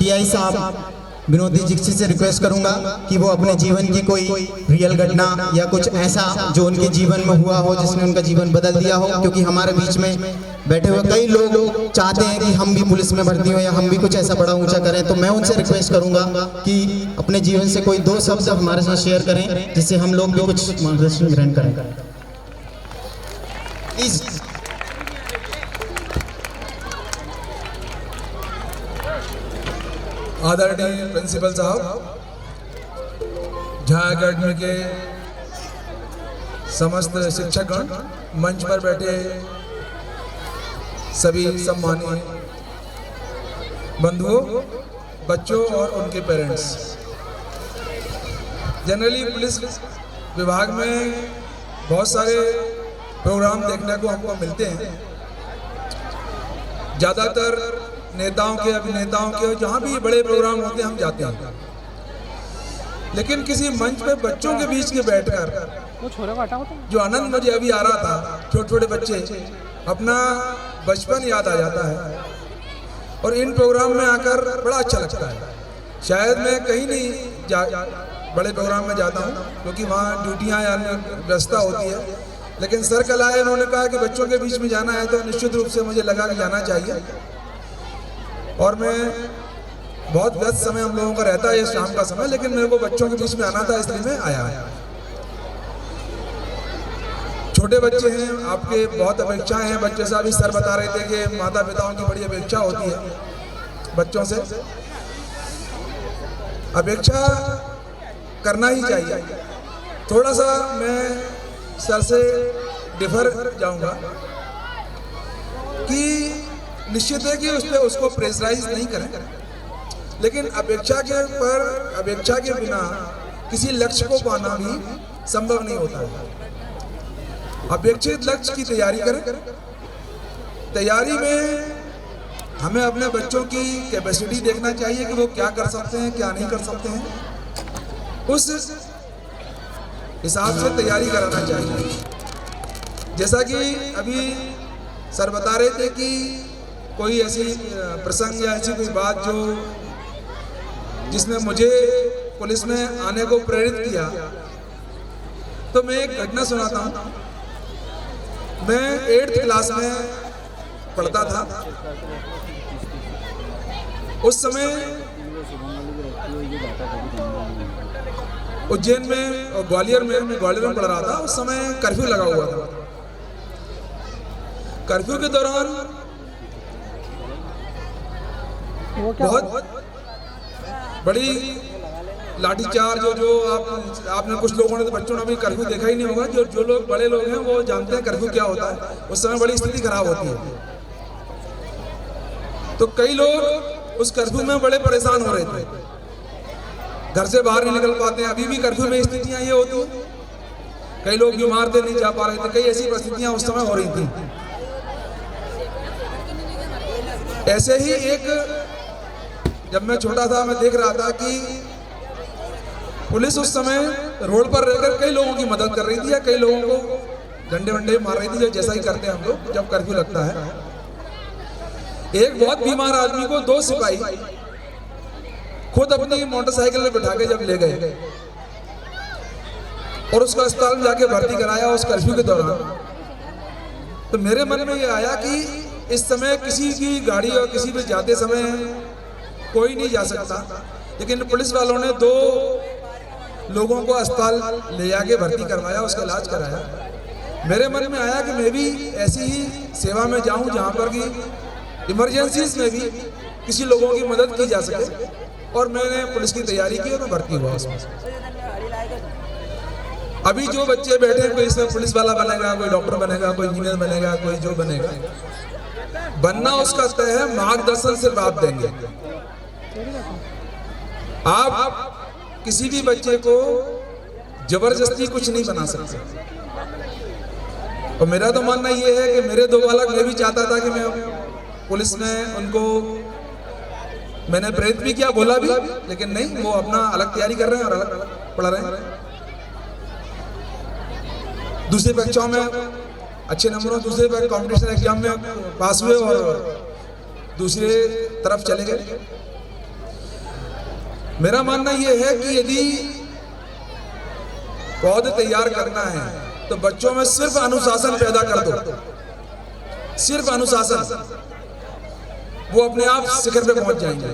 TI साहब विनोदी दीक्षित से रिक्वेस्ट करूंगा कि वो अपने जीवन की कोई रियल घटना या कुछ ऐसा जो उनके जीवन में हुआ हो जिसने उनका जीवन बदल दिया हो, क्योंकि हमारे बीच में बैठे हुए कई लोग चाहते हैं कि हम भी पुलिस में भर्ती हो या हम भी कुछ ऐसा बड़ा ऊंचा करें। तो मैं उनसे रिक्वेस्ट करूंगा कि अपने जीवन से कोई 2 शब्द हमारे साथ शेयर करें जिससे हम लोग भी कुछ मार्गदर्शन ग्रहण करें। प्लीज। आदरणीय प्रिंसिपल साहब, झा अकेडमी के समस्त शिक्षकगण, मंच पर बैठे सभी सम्मानीय बंधुओं, बच्चों और उनके पेरेंट्स। जनरली पुलिस विभाग में बहुत सारे प्रोग्राम देखने को हमको मिलते हैं। ज़्यादातर नेताओं के, अभिनेताओं के, जहाँ भी बड़े प्रोग्राम होते हैं हम जाते हैं, लेकिन किसी मंच पे बच्चों के बीच के बैठकर जो आनंद मुझे अभी आ रहा था, छोटे छोटे बच्चे, अपना बचपन याद आ जाता है और इन प्रोग्राम में आकर बड़ा अच्छा लगता है। शायद मैं कहीं नहीं बड़े प्रोग्राम में जाता हूँ क्योंकि वहाँ ड्यूटियाँ या व्यवस्था होती है, लेकिन सर कल आए, उन्होंने कहा कि बच्चों के बीच में जाना है तो निश्चित रूप से मुझे लगा कि जाना चाहिए। और मैं बहुत व्यस्त समय हम लोगों का रहता है शाम का समय, लेकिन मेरे को बच्चों के बीच में आना था, इसलिए मैं आया। छोटे बच्चे हैं, आपके बहुत अपेक्षाएं हैं बच्चे से। अभी सर बता रहे थे कि माता पिताओं की बड़ी अपेक्षा होती है बच्चों से। अपेक्षा करना ही चाहिए। थोड़ा सा मैं सर से डिफर जाऊंगा कि निश्चित है कि उस पर उसको प्रेशराइज नहीं करें, लेकिन अपेक्षा के बिना किसी लक्ष्य को पाना भी संभव नहीं होता है। अपेक्षित लक्ष्य की तैयारी करें। तैयारी में हमें अपने बच्चों की कैपेसिटी देखना चाहिए कि वो क्या कर सकते हैं, क्या नहीं कर सकते हैं। उस हिसाब से तैयारी कराना चाहिए। जैसा कि अभी सर बता रहे थे कि कोई ऐसी प्रसंग या ऐसी कोई बात जिसने मुझे पुलिस में आने को प्रेरित किया, तो मैं एक घटना सुनाता हूँ। मैं 8th क्लास में पढ़ता था। उस समय उज्जैन में और ग्वालियर में पढ़ रहा था। उस समय कर्फ्यू लगा हुआ था। कर्फ्यू के दौरान बहुत बड़ी लाठीचार्ज जो आपने कुछ लोगों ने, तो बच्चों ने अभी कर्फ्यू देखा ही नहीं होगा। जो लोग बड़े लोग हैं वो जानते हैं कर्फ्यू क्या होता है। उस समय बड़ी स्थिति खराब होती है। तो कई लोग उस कर्फ्यू में बड़े परेशान हो रहे थे, घर से बाहर नहीं निकल पाते हैं। अभी भी कर्फ्यू में स्थितियां ये होती हैं। कई लोग बीमार थे, नहीं जा पा रहे थे। कई ऐसी परिस्थितियां उस समय हो रही थी। ऐसे ही जब मैं छोटा था, मैं देख रहा था कि पुलिस उस समय रोड पर रहकर कई लोगों की मदद कर रही थी या कई लोगों को डंडे वंडे मार रही थी, जैसा ही करते हैं हम लोग जब कर्फ्यू लगता है। एक बहुत बीमार आदमी को 2 सिपाही खुद अपनी मोटरसाइकिल में बिठा के जब ले गए और उसको अस्पताल में जाके भर्ती कराया उस कर्फ्यू के दौरान, तो मेरे मन में ये आया कि इस समय किसी की गाड़ी और किसी भी जाते समय कोई नहीं जा सकता, लेकिन पुलिस वालों ने 2 लोगों को अस्पताल ले जाके भर्ती करवाया, उसका इलाज कराया। मेरे मन में आया कि मैं भी ऐसी ही सेवा में जाऊं जहां पर कि इमरजेंसीज में भी किसी लोगों की मदद की जा सके। और मैंने पुलिस की तैयारी की और मैं भर्ती हुआ उसमें। अभी जो बच्चे बैठे हैं, कोई इसमें पुलिस वाला बनेगा, कोई डॉक्टर बनेगा, कोई इंजीनियर बनेगा, कोई जो बनेगा, बनना उसका तय है। मार्गदर्शन सिर्फ आप देंगे। आप किसी भी बच्चे को जबरदस्ती कुछ नहीं बना सकते। और मेरा तो मानना ये है कि मेरे 2 बालक, मैं भी चाहता था कि मैं पुलिस में उनको मैंने प्रेरित भी किया, बोला भी, लेकिन नहीं, वो अपना अलग तैयारी कर रहे हैं और अलग पढ़ रहे हैं। दूसरी परीक्षाओं में अच्छे नंबरों, दूसरे कॉम्पिटिशन एग्जाम में पास हुए और दूसरे तरफ चले गए। मेरा मानना यह है कि यदि पौधे तैयार करना है तो बच्चों में सिर्फ अनुशासन पैदा कर दो, सिर्फ अनुशासन, वो अपने आप शिखर पे पहुंच जाएंगे।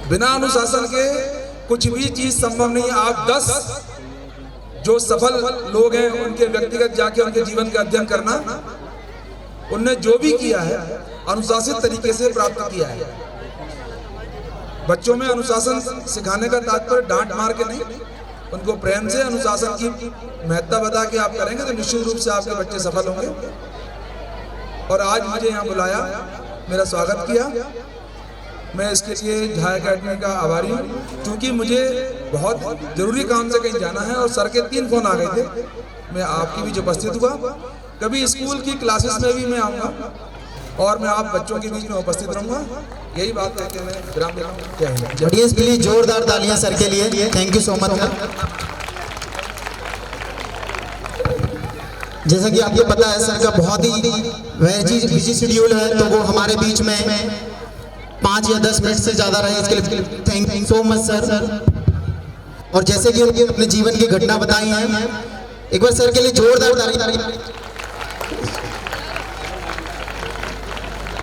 बिना अनुशासन के कुछ भी चीज संभव नहीं है। आप 10 जो सफल लोग हैं उनके व्यक्तिगत जाके उनके जीवन का अध्ययन करना, उनने जो भी किया है अनुशासित तरीके से प्राप्त किया है। बच्चों में अनुशासन सिखाने का तात्पर्य डांट मार के नहीं, उनको प्रेम से अनुशासन की महत्ता बता के आप करेंगे तो निश्चित रूप से आपके बच्चे सफल होंगे। और आज मुझे यहाँ बुलाया, मेरा स्वागत किया, मैं इसके लिए झाया अकेडमी का आभारी हूँ। क्योंकि मुझे बहुत जरूरी काम से कहीं जाना है और सर के 3 फोन आ गए थे, मैं आपकी भी उपस्थित हुआ। कभी स्कूल की क्लासेस में भी मैं आऊँगा और मैं आप बच्चों के बीच में उपस्थित रहूँगा। यही बात कहते हैं, मैं विराम देता हूँ। जय हिंद। बढ़िया, इसके लिए जोरदार तालियां सर के लिए। Thank you so much sir. जैसा कि आपको पता है सर का बहुत ही बिजी शेड्यूल है, तो वो हमारे बीच में 5 या 10 मिनट से ज़्यादा रहे, इसके लिए thank you so much sir. और जैसे कि उनके अपने जीवन की घटना बताई है, एक बार सर के लिए जोरदार ताली।